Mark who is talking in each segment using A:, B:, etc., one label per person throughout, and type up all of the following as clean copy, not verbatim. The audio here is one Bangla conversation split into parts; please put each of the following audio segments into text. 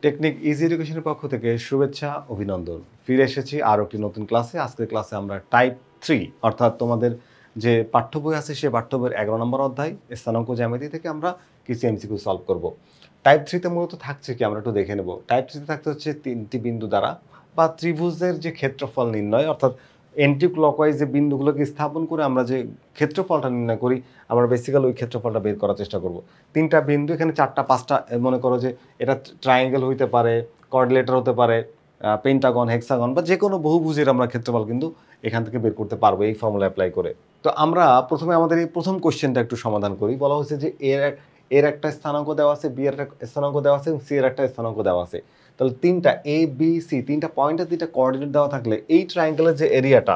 A: টেকনিক ইজি এডুকেশনের পক্ষ থেকে শুভেচ্ছা অভিনন্দন। ফিরে এসেছি আরও একটি নতুন ক্লাসে। আজকের ক্লাসে আমরা টাইপ 3 অর্থাৎ তোমাদের যে পাঠ্য বই আছে সে পাঠ্য বইয়ের 11 নম্বর অধ্যায় স্থানাঙ্ক জ্যামিতি থেকে আমরা কিছু এমসিকিউ সলভ করব। টাইপ 3 তে মূলত থাকছে কি আমরা একটু দেখে নেব। টাইপ 3 তে থাকতে হচ্ছে তিনটি বিন্দু দ্বারা বা ত্রিভুজের যে ক্ষেত্রফল নির্ণয় অর্থাৎ এন্টি ক্লকওয়াইজ যে বিন্দুগুলোকে স্থাপন করে আমরা যে ক্ষেত্রফলটা নির্ণয় করি আমরা বেসিক্যালি ওই ক্ষেত্রফলটা বের করার চেষ্টা করব। তিনটা বিন্দু এখানে চারটা পাঁচটা মনে করো যে এটা ট্রায়াঙ্গেল হইতে পারে, কোঅর্ডিনেটর হতে পারে, পেন্টাগন, হেক্সাগন বা যে কোনো বহুভুজের আমরা ক্ষেত্রফল কিন্তু এখান থেকে বের করতে পারবো এই ফর্মুলা অ্যাপ্লাই করে। তো আমরা প্রথমে আমাদের এই প্রথম কোশ্চেনটা একটু সমাধান করি। বলা হয়েছে যে এর একটা স্থানাঙ্ক দেওয়া আছে, বি এর একটা স্থানাঙ্ক দেওয়া আছে এবং সি এর একটা স্থানাঙ্ক দেওয়া আছে। তাহলে তিনটা এ বি সি তিনটা পয়েন্টের তিনটা কোঅর্ডিনেট দেওয়া থাকলে এই ট্রায়াঙ্গেলের যে এরিয়াটা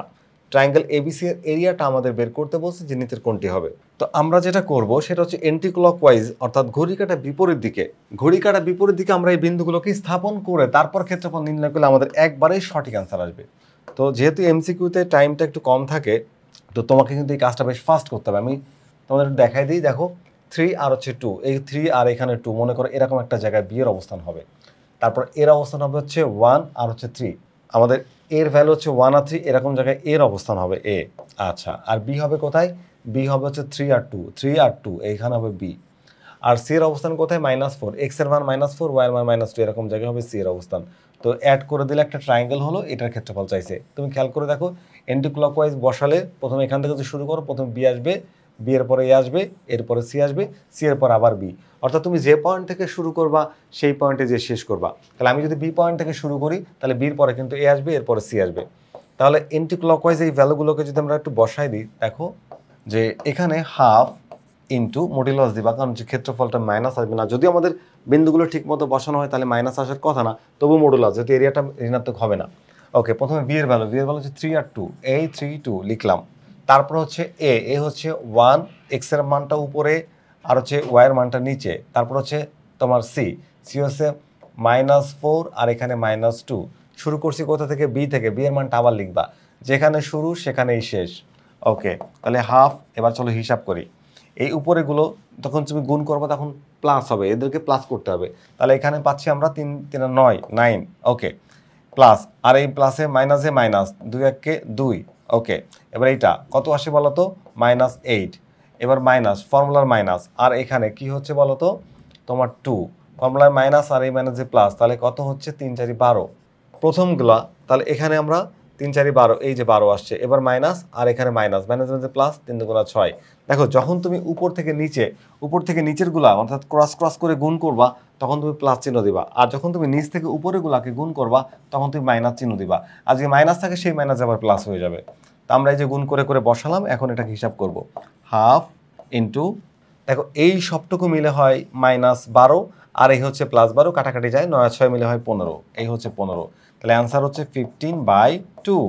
A: ট্রায়াঙ্গেল এবিসি এর এরিয়াটা আমাদের বের করতে বলছে যে নিচের কোনটি হবে। তো আমরা যেটা করব সেটা হচ্ছে এন্টি ক্লকওয়াইজ অর্থাৎ ঘড়ি কাঁটা বিপরীত দিকে আমরা এই বিন্দুগুলোকে স্থাপন করে তারপর ক্ষেত্রফল নির্ণয় করলে আমাদের একবারেই সঠিক অ্যান্সার আসবে। তো যেহেতু এমসিকিউতে টাইমটা একটু কম থাকে তো তোমাকে কিন্তু এই কাজটা বেশ ফাস্ট করতে হবে। আমি তোমাদের দেখাই দিই। দেখো 3 আর হচ্ছে 2, এই 3 আর এখানে 2 মনে করো এরকম একটা জায়গায় বি এর অবস্থান হবে। তারপর এর অবস্থান হবে হচ্ছে 1 আর হচ্ছে 3। আমাদের এর ভ্যালু হচ্ছে 1 আর 3, এরকম জায়গায় এর অবস্থান হবে এ। আচ্ছা, আর বি হবে কোথায়? বি হবে হচ্ছে 3 আর 2 এইখানে হবে বি। আর সি এর অবস্থান কোথায়? -4, এক্স এর মান -4, ওয়াই এর মান -2 এরকম জায়গায় হবে সি এর অবস্থান। তো অ্যাড করে দিলে একটা ট্রায়াঙ্গেল হলো, এটার ক্ষেত্রফল চাইছে। তুমি খেয়াল করে দেখো এন্টি ক্লকওয়াইজ বসালে প্রথমে এখান থেকে যদি শুরু করো প্রথমে বি আসবে, বি এর পরে এ আসবে, এরপরে সি আসবে, সি এর পর আবার বি। অর্থাৎ তুমি যে পয়েন্ট থেকে শুরু করবা সেই পয়েন্টে যে শেষ করবা। তাহলে আমি যদি বি পয়েন্ট থেকে শুরু করি তাহলে বির পরে কিন্তু এ আসবে, এরপরে সি আসবে। তাহলে এন্টি ক্লকওয়াইজ এই ভ্যালুগুলোকে যদি আমরা একটু বসাই দিই, দেখো যে এখানে হাফ ইন্টু মডুলাস দিবা, কারণ যে ক্ষেত্রফলটা মাইনাস আসবে না। যদি আমাদের বিন্দুগুলো ঠিক মতো বসানো হয় তাহলে মাইনাস আসার কথা না, তবু মডুলাস যেহেতু এরিয়াটা ঋণাত্মক হবে না। ওকে, প্রথমে বি এর ভ্যালু হচ্ছে 3 আর 2, এই 3 2 লিখলাম। তারপর হচ্ছে এ হচ্ছে 1, এক্স এর মানটা উপরে আর হচ্ছে ওয়াই এর মানটা নিচে। তারপর হচ্ছে তোমার সি হচ্ছে -4 আর এখানে -2। শুরু করছি কোথা থেকে? বি থেকে। বি এর মানটা আবার লিখবা, যেখানে শুরু সেখানেই শেষ। ওকে, তাহলে হাফ। এবার চলো হিসাব করি। এই উপরেগুলো তখন তুমি গুণ করবে তখন প্লাস হবে, এদেরকে প্লাস করতে হবে। তাহলে এখানে পাচ্ছি আমরা 3 3 9। ওকে, প্লাস আর এই প্লাসে মাইনাসে মাইনাস, 2 1 2। ওকে, এবার এইটা কত আসে বলো তো? -8। এবার মাইনাস, ফর্মুলার মাইনাস, আর এখানে কি হচ্ছে বলো তো? তোমার 2, ফর্মুলার মাইনাস আর এই মাইনাসে প্লাস, তাহলে কত হচ্ছে? 3 4 12 প্রথমগুলা। তাহলে এখানে আমরা 3 4 12, এই যে 12 আসছে। এবার মাইনাস আর এখানে মাইনাস মাইনাসে প্লাস, 3 2 6। দেখো যখন তুমি উপর থেকে নিচের গুলা অর্থাৎ ক্রস করে গুণ করবা তখন তুমি প্লাস চিহ্ন দিবা, আর যখন তুমি নিচ থেকে উপরের গুলাকে গুণ করবা তখন তুমি মাইনাস চিহ্ন দিবা। আর যে মাইনাস থাকে সেই মাইনাস আবার প্লাস হয়ে যাবে। তো আমরা এই যে গুণ করে করে বসালাম, এখন এটাকে হিসাব করব। হাফ ইন্টু, দেখো এই সবটুকু মিলে হয় -12 আর এই হচ্ছে +12, কাটাকাটি যায়, 9 6 মিলে হয় 15, এই হচ্ছে 15। তাহলে অ্যান্সার হচ্ছে 15/2।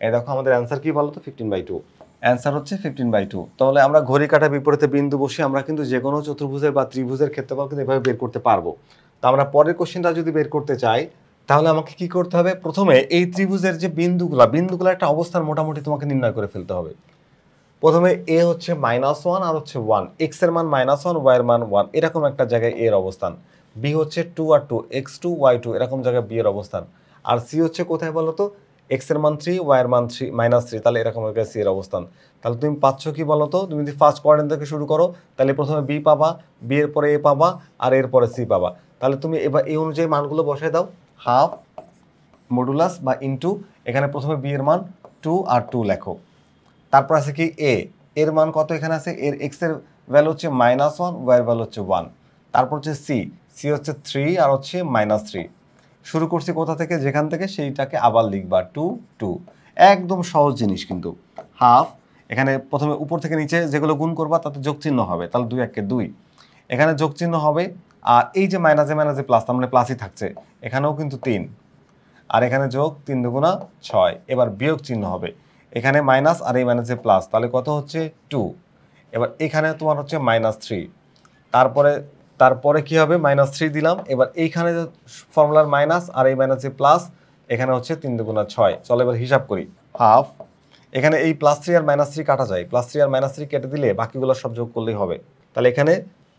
A: এই দেখো আমাদের অ্যান্সার কি বলো তো? 15/2। অ্যান্সার হচ্ছে 15/2। তাহলে আমরা ঘড়ি কাঁটা বিপরীতে বিন্দু বসে আমরা কিন্তু যে কোনো চতুর্ভুজের বা ত্রিভুজের ক্ষেত্রফল কিন্তু এভাবে বের করতে পারবো। তো আমরা পরের কোশ্চেনটা যদি বের করতে চাই তাহলে আমাকে কি করতে হবে? প্রথমে এই ত্রিভুজের যে বিন্দুগুলো একটা অবস্থান মোটামুটি তোমাকে নির্ণয় করে ফেলতে হবে। প্রথমে এ হচ্ছে -1 আর হচ্ছে 1, এক্স এর মান -1, ওয়াই এর মান 1, এরকম একটা জায়গায় এর অবস্থান। বি হচ্ছে 2 আর 2, x2 y2 এরকম জায়গায় বি এর অবস্থান। আর সি হচ্ছে কোথায় বলো তো? এক্স এর মান 3, ওয়াই এর মান -3, তাহলে এরকম জায়গায় সি এর অবস্থান। তাহলে তুমি পাচ্ছ কি বলো তো? তুমি যদি ফার্স্ট কোয়াড্রেন্ট থেকে শুরু করো তাহলে প্রথমে বি পাবা, বি এর পরে এ পাবা, আর এর পরে সি পাবা। তাহলে তুমি এবার এই অনুযায়ী মানগুলো বসায় দাও। হাফ মডুলাস বা ইনটু, এখানে প্রথমে বি এর মান 2 আর 2 লেখো। তারপর আছে কি এর মান কত এখানে আছে? এর এক্স এর ভ্যালু হচ্ছে -1, ওয়াই এর ভ্যালু হচ্ছে 1। তারপর হচ্ছে সি হচ্ছে 3 আর হচ্ছে -3। শুরু করছি কোথা থেকে? যেখান থেকে, সেইটাকে আবার লিখবা 2 2। একদম সহজ জিনিস কিন্তু। হাফ, এখানে প্রথমে উপর থেকে নিচে যেগুলো গুণ করবা তাতে যোগ চিহ্ন হবে, তাহলে 2 1 2 এখানে যোগ চিহ্ন হবে। আর এই যে মাইনাসে প্লাস, তার মানে প্লাসই থাকছে, এখানেও কিন্তু 3, আর এখানে যোগ 3 2 6। এবার বিয়োগ চিহ্ন হবে, এখানে মাইনাস আর এই মাইনাসে প্লাস, তাহলে কত হচ্ছে? 2। এবার এখানে তোমার হচ্ছে -3। তারপরে কি হবে? -3 দিলাম। এবার এইখানে ফর্মুলার মাইনাস আর এই মাইনাসে প্লাস, এখানে হচ্ছে 3 2 6। চলো এবার হিসাব করি। হাফ, এখানে এই +3 আর -3 কাটা যায়, +3 আর -3 কেটে দিলে বাকিগুলো সব যোগ করলেই হবে। তাহলে এখানে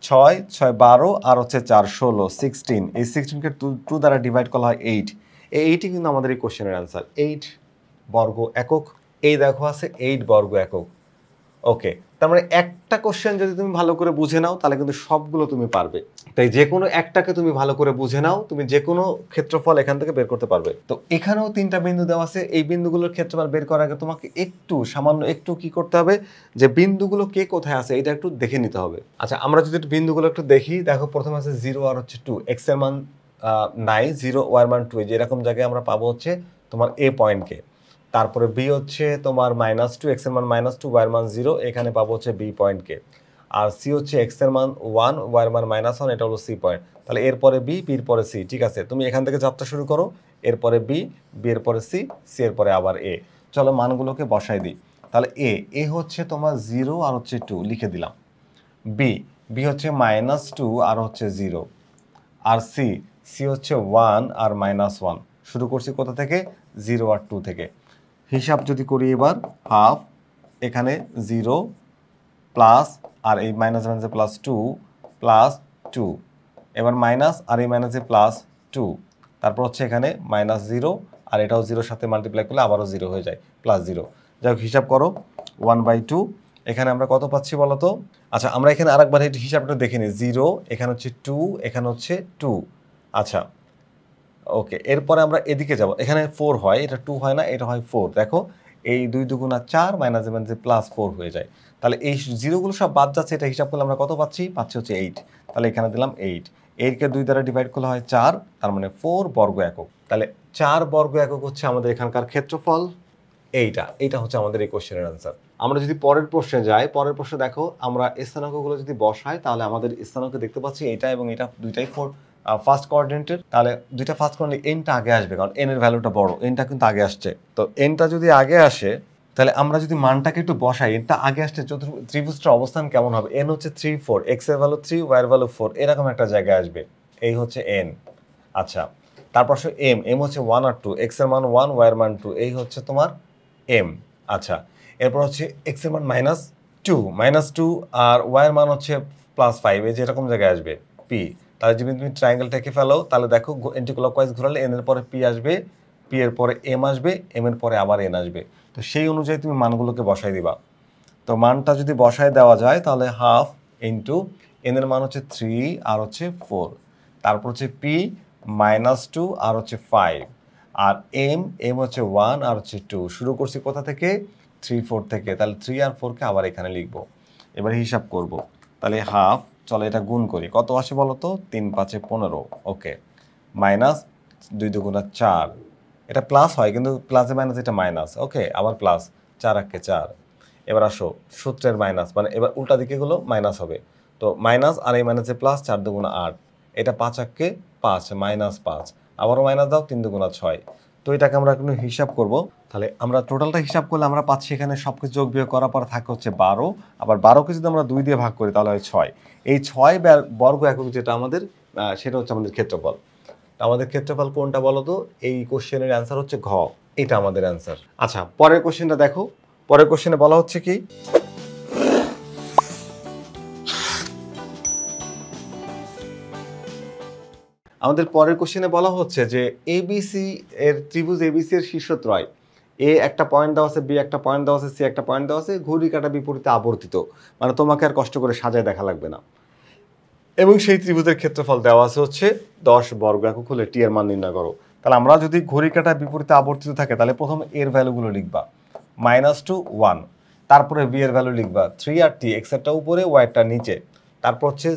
A: ছয় ছয় 12 আর হচ্ছে 4 16 16, এই 16কে 2 দ্বারা ডিভাইড করা হয় 8। এই 8ই কিন্তু আমাদের এই কোশ্চেনের অ্যান্সার, 8 বর্গ একক। এই দেখো আছে 8 বর্গ একক। ওকে, তার মানে একটা কোশ্চেন যদি তুমি ভালো করে বুঝে নাও তাহলে কিন্তু সবগুলো তুমি পারবে। তাই যে কোনো একটাকে তুমি ভালো করে বুঝে নাও, তুমি যে কোনো ক্ষেত্রফল এখান থেকে বের করতে পারবে। তো এখানেও 3টা বিন্দু দেওয়া আছে, এই বিন্দুগুলোর ক্ষেত্রফল বের করার আগে তোমাকে একটু সামান্য একটু কি করতে হবে, যে বিন্দুগুলো কে কোথায় আছে এটা একটু দেখে নিতে হবে। আচ্ছা, আমরা যদি বিন্দুগুলো একটু দেখি, দেখো প্রথমে আছে 0 আর হচ্ছে 2, এক্স এর মান নাই, 0 ওয়াই এর মান 2, যে এরকম জায়গায় আমরা পাবো হচ্ছে তোমার এ পয়েন্টকে। তারপরে বি হচ্ছে তোমার -2, এক্স এর মান -2, ওয়াই এর মান 0, এখানে পাবো হচ্ছে বি পয়েন্টকে। আর সি হচ্ছে এক্স এর মান 1, ওয়াই এর মান -1, এটা হলো সি পয়েন্ট। তাহলে এরপরে বি, বির পরে সি। ঠিক আছে, তুমি এখান থেকে যাত্রা শুরু করো, এরপরে বি, বি এর পরে সি, সি এর পরে আবার এ। চলো মানগুলোকে বসাই দিই। তাহলে এ হচ্ছে তোমার 0 আর হচ্ছে 2 লিখে দিলাম। বি, বি হচ্ছে -2 আর হচ্ছে 0। আর সি, সি হচ্ছে 1 আর -1। শুরু করছি কোথা থেকে? 0 আর 2 থেকে। হিসাব যদি করি এবার, হাফ, এখানে 0 প্লাস, আর এই মাইনাস মাইনাসে প্লাস 2 প্লাস 2, এবার মাইনাস, আর এই মাইনাসে প্লাস 2, তারপর হচ্ছে এখানে -0, আর এটাও 0-র সাথে মাল্টিপ্লাই করলে আবারও 0 হয়ে যায়, +0। যাই হোক, হিসাব করো 1/2। এখানে আমরা কত পাচ্ছি বলো তো? আচ্ছা, আমরা এখানে আরেকবার একটু হিসাবটা দেখে নিই। 0, এখানে হচ্ছে 2, এখানে হচ্ছে 2। আচ্ছা, ওকে, এরপরে আমরা এদিকে যাব। এখানে 4 হয়, এটা 2 হয় না, এটা হয় 4। দেখো, এই 2 দুগুণা 4, মাইনাসে মাইনাসে +4 হয়ে যায়। তাহলে এই জিরোগুলো সব বাদ যাচ্ছে, এটা হিসাব করলে আমরা কত পাচ্ছি? পাচ্ছি হচ্ছে 8। তাহলে এখানে দিলাম 8। 8কে 2 দ্বারা ডিভাইড করলে হয় 4, তার মানে 4 বর্গ একক। তাহলে 4 বর্গ একক হচ্ছে আমাদের এখানকার ক্ষেত্রফল। এইটা হচ্ছে আমাদের এই কোশ্চেনের অ্যান্সার। আমরা যদি পরের প্রশ্নে যাই, পরের প্রশ্নে দেখো, আমরা স্থানাঙ্কগুলো যদি বসাই তাহলে আমাদের স্থানাঙ্ক দেখতে পাচ্ছি এটা এবং এটা দুইটাই ফার্স্ট কোঅর্ডিনেটের। তাহলে দুইটা ফার্স্ট কোঅর্ডিনেট, এনটা আগে আসবে, কারণ এন এর ভ্যালুটা বড়, এনটা কিন্তু আগে আসছে। তো এনটা যদি আগে আসে, তাহলে আমরা যদি মানটাকে একটু বসাই, এনটা আগে আসছে, ত্রিভুজটার অবস্থান কেমন হবে? এন হচ্ছে 3 4, এক্স এর ভ্যালু 3, ওয়াই এর ভ্যালু 4, এরকম একটা জায়গায় আসবে। এই হচ্ছে এন। আচ্ছা, তারপর এম হচ্ছে 1 আর 2, এক্স এর মান 1, ওয়াই এর মান 2, এই হচ্ছে তোমার এম। আচ্ছা, এরপর হচ্ছে এক্স এর মান -2 আর ওয়াই এর মান হচ্ছে +5, এই যে এরকম জায়গায় আসবে পি। তাহলে যদি তুমি ট্রায়াঙ্গেলটাকে ফেলো, তাহলে দেখো অ্যান্টিক্লকওয়াইজ ঘোরালে এন এর পরে পি আসবে, পি এর পরে এম আসবে, এম এর পরে আবার এন আসবে। তো সেই অনুযায়ী তুমি মানগুলোকে বসাই দিবা। তো মানটা যদি বসায় দেওয়া যায় তাহলে হাফ ইন্টু এন এর মান হচ্ছে 3 আর হচ্ছে 4, তারপর হচ্ছে পি -2 আর হচ্ছে 5, আর এম হচ্ছে 1 আর হচ্ছে 2। শুরু করছি কোথা থেকে? 3 4 থেকে। তাহলে 3 আর 4কে আবার এখানে লিখবো। এবার হিসাব করব। তাহলে হাফ, চলো এটা গুণ করি, কত আসে বলো তো? 3 5 15। ওকে, মাইনাস 2 দুগুণা 4, এটা প্লাস হয় কিন্তু প্লাসে মাইনাস এটা মাইনাস। ওকে, আবার প্লাস, 4 একে 4। এবার আসো সূত্রের মাইনাস, মানে এবার উল্টা দিকে গুলো মাইনাস হবে। তো মাইনাস আর এই মাইনাসে প্লাস, 4 দুগুণা 8, এটা 5 একে 5, -5, আবারও মাইনাস দাও, 3 দুগুণা 6। তো এটাকে আমরা এখন হিসাব করব। তাহলে আমরা টোটালটা হিসাব করলে আমরা পাচ্ছি এখানে সব কিছু যোগ বিয়োগ করার পর থাকে হচ্ছে 12, আবার 12কে যদি আমরা 2 দিয়ে ভাগ করি তাহলে হয় 6। এই 6 বর্গ একক যেটা আমাদের, সেটা হচ্ছে আমাদের ক্ষেত্রফল। আমাদের ক্ষেত্রফল কোনটা বলো তো? এই কোশ্চেনের অ্যান্সার হচ্ছে ঘ, এটা আমাদের অ্যান্সার। আচ্ছা, পরের কোশ্চেনটা দেখো। পরের কোশ্চেনে বলা হচ্ছে কি, আমাদের পরের কোশ্চেনে বলা হচ্ছে যে এবিসি এর ত্রিভুজ এবিসি এর শীর্ষত্রয়, এ একটা পয়েন্ট দেওয়া আছে, বি একটা পয়েন্ট দেওয়া আছে, সি একটা পয়েন্ট দেওয়া আছে, ঘড়ি কাঁটা বিপরীতে আবর্তিত, মানে তোমাকে আর কষ্ট করে সাজায় দেখা লাগবে না। এবং সেই ত্রিভুজের ক্ষেত্রফল দেওয়া আছে হচ্ছে 10 বর্গ একক হলে টি এর মান নির্ণয় করো। তাহলে আমরা যদি ঘড়ি কাঁটা বিপরীতে আবর্তিত থাকে তাহলে প্রথম এর ভ্যালুগুলো লিখবা, -2 1, তারপরে বি এর ভ্যালু লিখবা 3 আর টি, এক্স এরটা উপরে, ওয়াই এরটা নিচে। তারপর হচ্ছে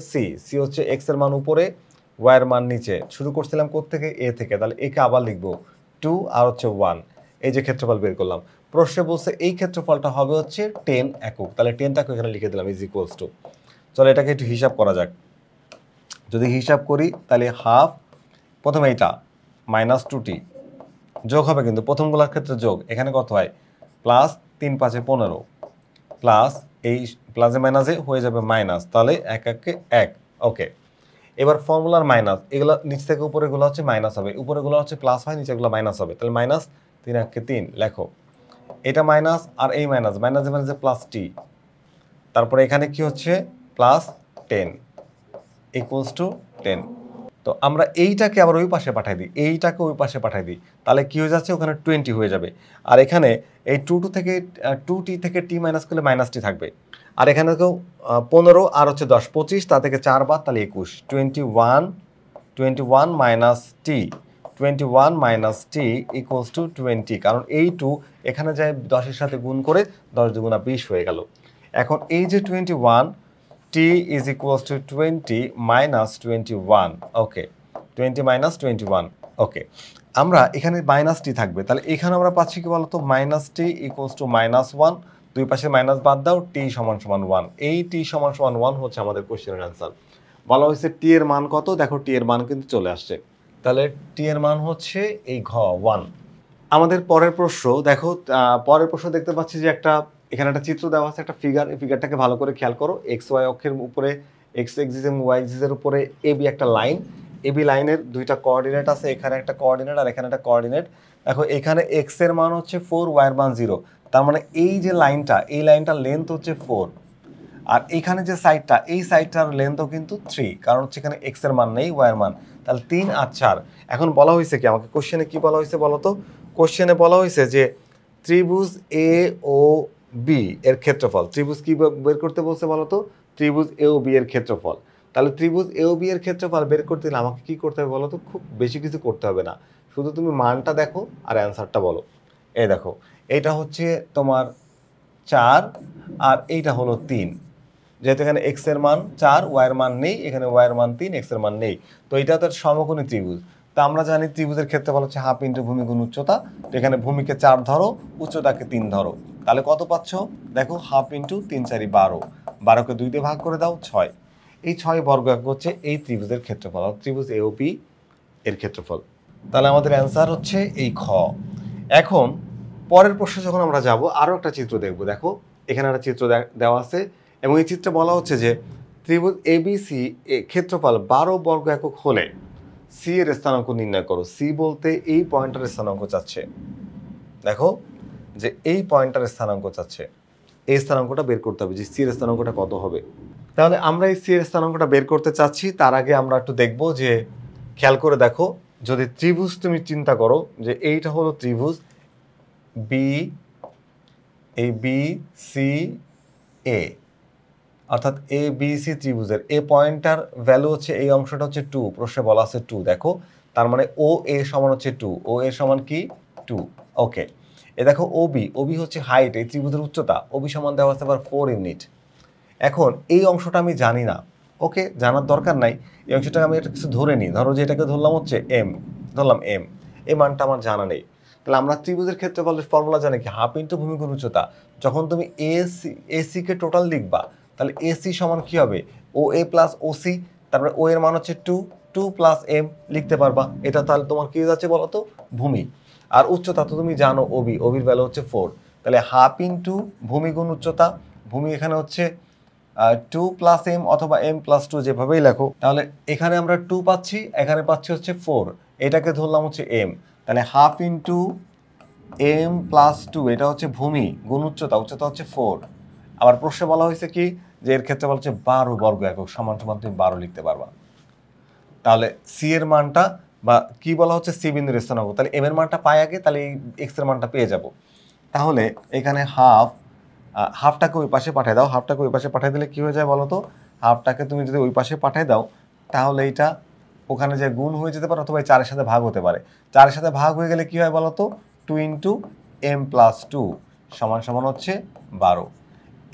A: সি হচ্ছে এক্স এর মান উপরে, ওয়াই এর মান নিচে। শুরু করছিলাম কোত্থেকে? এ থেকে, তাহলে একে আবার লিখবো 2 আর হচ্ছে 1। এই যে ক্ষেত্রফল বের করলাম। প্রশ্নে বলছে এই ক্ষেত্রফলটা হবে হচ্ছে 10 একক, তাহলে 10টাকে এখানে লিখে দিলাম ইজ ইকুয়ালস টু। চলো এটাকে একটু হিসাব করা যাক। যদি হিসাব করি তাহলে হাফ, প্রথমে এইটা -2t যোগ হবে, কিন্তু প্রথমগুলোর ক্ষেত্রে যোগ, এখানে কত হয়? প্লাস 3 5 15, প্লাস এই প্লাসে মাইনাসে হয়ে যাবে মাইনাস, তাহলে 1 1 1। ওকে, এবার ফর্মুলার মাইনাস, এগুলো নিচ থেকে উপরেগুলো হচ্ছে মাইনাস হবে, উপরেগুলো হচ্ছে প্লাস হয়, নিচেগুলো মাইনাস হবে, তাহলে মাইনাস 3 1 3 লেখো। এটা মাইনাস আর এই মাইনাস, মাইনাসে মাইনাসে প্লাস টি, তারপরে এখানে কি হচ্ছে? +10। Equals to 10। তো আমরা এইটাকে আবার ওই পাশে পাঠাই দিই, এইটাকে ওই পাশে পাঠাই দিই, তাহলে কি হয়ে যাচ্ছে ওখানে 20 হয়ে যাবে। আর এখানে এই 2t থেকে t মাইনাস করলে মাইনাস টি থাকবে। আর এখানে তো 15 আর হচ্ছে 10, 25, তা থেকে 4 বাদ, তাহলে 21, 21 minus T, 21 minus T equals to 20, কারণ এই 2 এখানে যায় 10-এর সাথে গুণ করে 10 দুগুণা 20 হয়ে গেল। এখন এই যে 21 t is equals to 20 minus 21, okay, 20 minus 21, ওকে। আমরা এখানে মাইনাস টি থাকবে, তাহলে এখানে আমরা পাচ্ছি কি বলতো, মাইনাস টি ইকুয়ালস টু -1, দুই পাশে মাইনাস বাদ দাও, টি সমান সমান 1। এই টি সমান সমান 1 হচ্ছে আমাদের কোশ্চেনের অ্যান্সার। বলা হয়েছে টি এর মান কত, দেখো টি এর মান কিন্তু চলে আসছে, তাহলে টি এর মান হচ্ছে এই ঘ 1। আমাদের পরের প্রশ্ন দেখো, পরের প্রশ্ন দেখতে পাচ্ছি যে এখানে একটা চিত্র দেওয়া আছে, একটা ফিগার। এই ফিগারটাকে ভালো করে খেয়াল করো। এক্স ওয়াই অক্ষের উপরে এক্স এক্সিস এবং ওয়াই এক্সিসের উপরে এবি একটা লাইন, এবি লাইনের দুইটা কোঅর্ডিনেট আছে, এখানে একটা কোঅর্ডিনেট আর এখানে একটা কোঅর্ডিনেট। দেখো এখানে এক্স এর মান হচ্ছে 4, ওয়াই এর মান 0, তার মানে এই যে লাইনটা, এই লাইনটার লেন্থ হচ্ছে 4, আর এখানে যে সাইডটা, এই সাইডটার লেন্থও কিন্তু 3, কারণ হচ্ছে এখানে এক্স এর মান নেই, ওয়াই এর মান, তাহলে 3 আর 4। এখন বলা হয়েছে কি, আমাকে কোশ্চেনে কি বলা হয়েছে বলো তো? কোশ্চেনে বলা হয়েছে যে ত্রিভুজ এ ও বি এর ক্ষেত্রফল। ত্রিভুজ কি বের করতে বলছে বলো তো? ত্রিভুজ এ ও বি এর ক্ষেত্রফল। তাহলে ত্রিভুজ এ ও বি এর ক্ষেত্রফল বের করতে গেলে আমাকে কি করতে হবে বলো তো? খুব বেশি কিছু করতে হবে না, শুধু তুমি মানটা দেখো আর অ্যান্সারটা বলো। এই দেখো, এইটা হচ্ছে তোমার 4 আর এইটা হলো 3, যেহেতু এখানে এক্স এর মান 4, ওয়াই এর মান নেই, এখানে ওয়াই এর মান 3, এক্স এর মান নেই, তো এটা তো সমকোণী ত্রিভুজ। তো আমরা জানি ত্রিভুজের ক্ষেত্রফল হচ্ছে হাফ ইন্টু ভূমি গুণ উচ্চতা। তো এখানে ভূমিকে 4 ধরো, উচ্চতাকে 3 ধরো, তাহলে কত পাচ্ছ দেখো, হাফ ইন্টু 3 4 12, 12কে 2 দিয়ে ভাগ করে দাও 6। এই 6 বর্গ একক হচ্ছে এই ত্রিভুজের ক্ষেত্রফল, ত্রিভুজ এ ও বি এর ক্ষেত্রফল। তাহলে আমাদের অ্যান্সার হচ্ছে এই খ। এখন পরের প্রশ্ন যখন আমরা যাব, আরও একটা চিত্র দেখব। দেখো এখানে একটা চিত্র দেওয়া আছে এবং এই চিত্রে বলা হচ্ছে যে ত্রিভুজ এবিসি ক্ষেত্রফল 12 বর্গ একক হলে সি এর স্থানাঙ্ক নির্ণয় করো। সি বলতে এই পয়েন্টের স্থানাঙ্ক চাচ্ছে। দেখো যে এই পয়েন্টের স্থানাঙ্ক চাচ্ছে, এই স্থানাঙ্কটা বের করতে হবে যে সি এর স্থানাঙ্কটা কত হবে। তাহলে আমরা এই সি এর স্থানাঙ্কটা বের করতে চাচ্ছি, তার আগে আমরা একটু দেখব যে, খেয়াল করে দেখো, যদি ত্রিভুজ তুমি চিন্তা করো যে এইটা হলো ত্রিভুজ বি, এই বি সি এ, অর্থাৎ এ বি সি ত্রিভুজের এ পয়েন্টটার ভ্যালু হচ্ছে, এই অংশটা হচ্ছে 2, প্রশ্নে বলা আছে 2। দেখো তার মানে ও এ সমান হচ্ছে 2, ও এ সমান কি 2, ওকে। এ দেখো ওবি, ওবি হচ্ছে হাইট, এই ত্রিভুজের উচ্চতা, ওবি সমান দেওয়া আছে আবার 4 ইউনিট। এখন এই অংশটা আমি জানি না, ওকে, জানার দরকার নাই। এই অংশটাকে আমি একটা কিছু ধরে নিই, ধরো যে এটাকে ধরলাম হচ্ছে এম, ধরলাম এম, এই মানটা আমার জানা নেই। তাহলে আমরা ত্রিভুজের ক্ষেত্রফলের ফর্মুলা জানি কি, হাফ ইন্টু ভূমি গুণ উচ্চতা। যখন তুমি এসিকে টোটাল লিখবা, তাহলে এসি সমান কি হবে, ও এ প্লাস ও সি, তারপরে ও এর মান হচ্ছে 2, 2 প্লাস এম লিখতে পারবা। এটা তাহলে তোমার কি যাচ্ছে বলো তো, ভূমি। আর উচ্চতা তো তুমি জানো ওবি, ওবির ভ্যালু হচ্ছে 4, তাহলে হাফ ইন্টু ভূমি গুণ উচ্চতা। ভূমি এখানে হচ্ছে 2 প্লাস এম অথবা এম প্লাস 2, যেভাবেই লেখো। তাহলে এখানে আমরা 2 পাচ্ছি, এখানে পাচ্ছি হচ্ছে 4, এটাকে ধরলাম হচ্ছে এম, তাহলে হাফ ইন্টু এম প্লাস 2, এটা হচ্ছে ভূমি গুণ উচ্চতা, উচ্চতা হচ্ছে 4। আবার প্রশ্নে বলা হয়েছে কি, যে এর ক্ষেত্রে বলা হচ্ছে 12 বর্গ একক, সমান সমান তুমি 12 লিখতে পারবা। তাহলে সি এর মানটা, বা কি বলা হচ্ছে, সি বিন্দুর স্থানাঙ্ক, তাহলে এম এর মানটা পাই আগে, তাহলে এই এক্স এর মানটা পেয়ে যাব। তাহলে এখানে হাফটাকে ওই পাশে পাঠিয়ে দাও। হাফটাকে ওই পাশে পাঠিয়ে দিলে কি হয়ে যায় বলো তো, হাফটাকে তুমি যদি ওই পাশে পাঠিয়ে দাও, তাহলে এইটা ওখানে যে গুণ হয়ে যেতে পারে, অথবা 4-এর সাথে ভাগ হতে পারে। 4-এর সাথে ভাগ হয়ে গেলে কি হয় বলো তো, 2 ইন্টু এম প্লাস 2 সমান সমান হচ্ছে 12।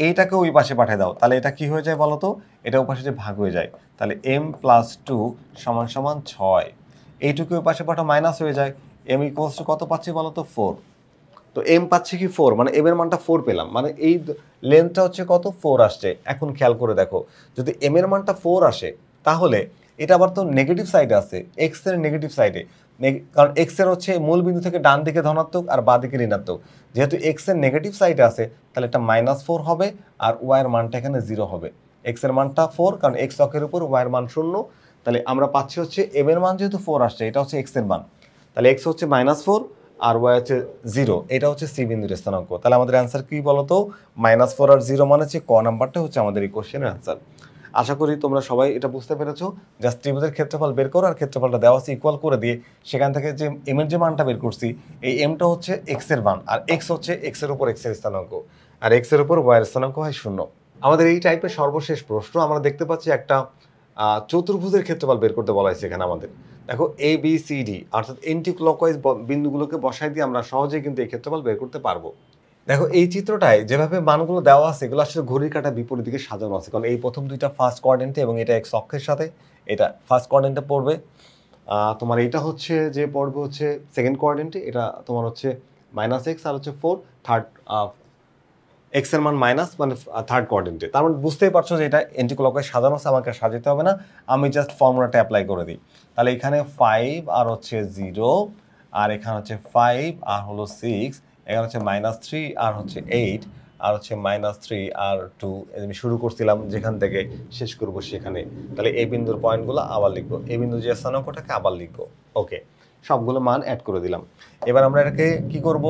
A: এইটাকে ওই পাশে পাঠিয়ে দাও, তাহলে এটা কি হয়ে যায় বলো তো, এটা ওই পাশে যে ভাগ হয়ে যায়, তাহলে এম প্লাস 2 সমান সমান 6। এইটুকু ওই পাশে পাঠা মাইনাস হয়ে যায়, এম ইকুয়ালস টু কত পাচ্ছি বলো তো, 4। তো এম পাচ্ছি কি 4, মানে এম এর মানটা 4 পেলাম, মানে এই লেন্থটা হচ্ছে কত, 4 আসছে। এখন খেয়াল করে দেখো, যদি এম এর মানটা 4 আসে, তাহলে এটা আবার তো নেগেটিভ সাইডে আছে, এক্স এর নেগেটিভ সাইডে, কারণ এক্স এর হচ্ছে মূল বিন্দু থেকে ডান দিকে ধনাত্মক আর বাঁ দিকে ঋণাত্মক। যেহেতু এক্স এর নেগেটিভ সাইডে আছে, তাহলে এটা -4 হবে, আর ওয়াই এর মানটা এখানে 0 হবে। এক্স এর মানটা 4, কারণ এক্স অক্ষের উপর, ওয়াই এর মান 0। তাহলে আমরা পাচ্ছি হচ্ছে এম এর মান যেহেতু 4 আসছে, এটা হচ্ছে এক্স এর মান, তাহলে এক্স হচ্ছে -4 আর ওয়াই হচ্ছে 0, এটা হচ্ছে সি বিন্দুর স্থানাঙ্ক। তাহলে আমাদের অ্যান্সার কি বলতো, -4 আর 0 মানে হচ্ছে ক নাম্বারটা হচ্ছে আমাদের এই কোশ্চেনের অ্যান্সার। আশা করি তোমরা সবাই এটা বুঝতে পেরেছো। জাস্ট ত্রিভুজের ক্ষেত্রফল বের করো আর ক্ষেত্রফলটা দেওয়া আছে ইকুয়াল করে দিয়ে সেখান থেকে যে এম এর যে মানটা বের করছি এই এমটা হচ্ছে এক্স এর মান আর এক্স হচ্ছে এক্স এর উপর এক্স এর স্থানাঙ্ক আর এক্স এর উপর ওয়াই এর স্থানাঙ্ক হয় 0। আমাদের এই টাইপের সর্বশেষ প্রশ্ন আমরা দেখতে পাচ্ছি একটা চতুর্ভুজের ক্ষেত্রফল বের করতে বলা হয়েছে এখানে আমাদের। দেখো এ বি সি ডি অর্থাৎ এন্টি ক্লকওয়াইজ বিন্দুগুলোকে বসাই দিয়ে আমরা সহজেই কিন্তু এই ক্ষেত্রফল বের করতে পারবো। দেখো এই চিত্রটায় যেভাবে মানগুলো দেওয়া আছে এগুলো আসলে ঘড়ির কাঁটা বিপরীত দিকে সাজানো আছে, কারণ এই প্রথম দুইটা ফার্স্ট কোয়াড্রেন্টে এবং এটা এক্স অক্ষের সাথে, এটা ফার্স্ট কোয়াড্রেন্টে পড়বে। তোমার এটা হচ্ছে যে পড়বে হচ্ছে সেকেন্ড কোয়াড্রেন্টে, এটা তোমার হচ্ছে মাইনাস এক্স আর হচ্ছে 4 থার্ড এক্স এর মান মাইনাস মানে থার্ড কোয়াড্রেন্টে। তার মানে বুঝতেই পারছো যে এটা এন্টি ক্লকওয়াইজ সাজানো আছে, আমাকে সাজাতে হবে না, আমি জাস্ট ফর্মুলাটা অ্যাপ্লাই করে দিই। তাহলে এখানে 5 আর হচ্ছে 0 আর এখানে হচ্ছে 5 আর হলো 6, এখানে হচ্ছে -3 আর হচ্ছে 8 আর হচ্ছে -3 আর 2। আমি শুরু করছিলাম যেখান থেকে শেষ করব সেখানে। তাহলে এই বিন্দুর পয়েন্টগুলো আবার লিখবো, এই বিন্দু যে স্থানাঙ্কটাকে আবার লিখবো। ওকে, সবগুলো মান অ্যাড করে দিলাম। এবার আমরা এটাকে কি করব,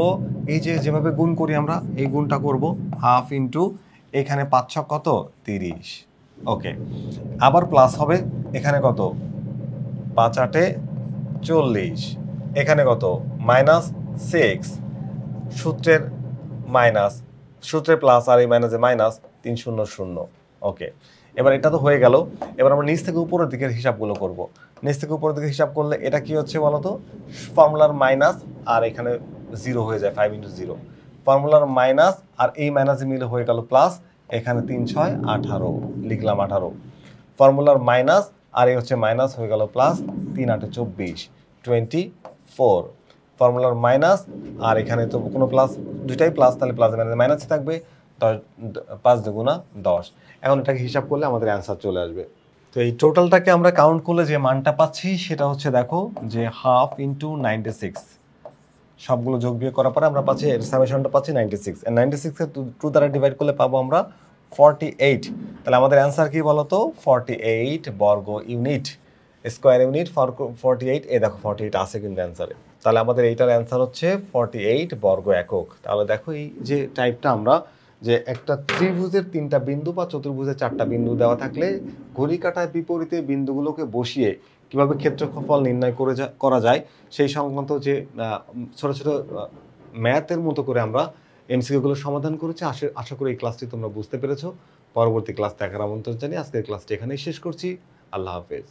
A: এই যে যেভাবে গুণ করি আমরা এই গুণটা করব, হাফ ইন্টু এখানে 5 ছক কত 30। ওকে, আবার প্লাস হবে এখানে কত 5 8 40, এখানে কত -6, সূত্রের মাইনাস সূত্রের প্লাস আর এই মাইনাসে মাইনাস 3 0 0। ওকে, এবার এটা তো হয়ে গেল। এবার আমরা নিচ থেকে উপরের দিকের হিসাবগুলো করব। নিচ থেকে উপরের দিকে হিসাব করলে এটা কি হচ্ছে বলো তো, ফর্মুলার মাইনাস আর এখানে 0 হয়ে যায় 5 × 0, ফর্মুলার মাইনাস আর এই মাইনাসে মিলে হয়ে গেল প্লাস, এখানে 3 6 18 লিখলাম 18, ফর্মুলার মাইনাস আর এই হচ্ছে মাইনাস হয়ে গেল প্লাস, 3 8 24 24, ফর্মুলার মাইনাস আর এখানে তো কোনো প্লাস, দুইটাই প্লাস, তাহলে প্লাস মাইনাসে থাকবে 5 2 10। এখন এটাকে হিসাব করলে আমাদের অ্যান্সার চলে আসবে। তো এই টোটালটাকে আমরা কাউন্ট করলে যে মানটা পাচ্ছি সেটা হচ্ছে দেখো যে হাফ ইন্টু 96, সবগুলো যোগ বিয়োগ করার পরে আমরা পাচ্ছি এর সামেশনটা পাচ্ছি 96, আর 96 কে 2 দ্বারা ডিভাইড করলে পাবো আমরা 48। তাহলে আমাদের অ্যান্সার কি বলতো, 48 বর্গ ইউনিট, স্কোয়ার ইউনিট 48। এই দেখো 48 আছে কিন্তু অ্যান্সারে। তাহলে আমাদের এইটার অ্যান্সার হচ্ছে 48 বর্গ একক। তাহলে দেখো এই যে টাইপটা আমরা, যে একটা ত্রিভুজের 3টা বিন্দু বা চতুর্ভুজের 4টা বিন্দু দেওয়া থাকলে ঘড়ি কাঁটার বিপরীতে বিন্দুগুলোকে বসিয়ে কিভাবে ক্ষেত্রফল নির্ণয় করা যায় সেই সংক্রান্ত যে ছোট ছোট ম্যাথের মতো করে আমরা এমসিকিউগুলো সমাধান করেছি। আশা করি এই ক্লাসটি তোমরা বুঝতে পেরেছো। পরবর্তী ক্লাস দেখার আমন্ত্রণ জানিয়ে আজকের ক্লাসটি এখানেই শেষ করছি। আল্লাহ হাফেজ।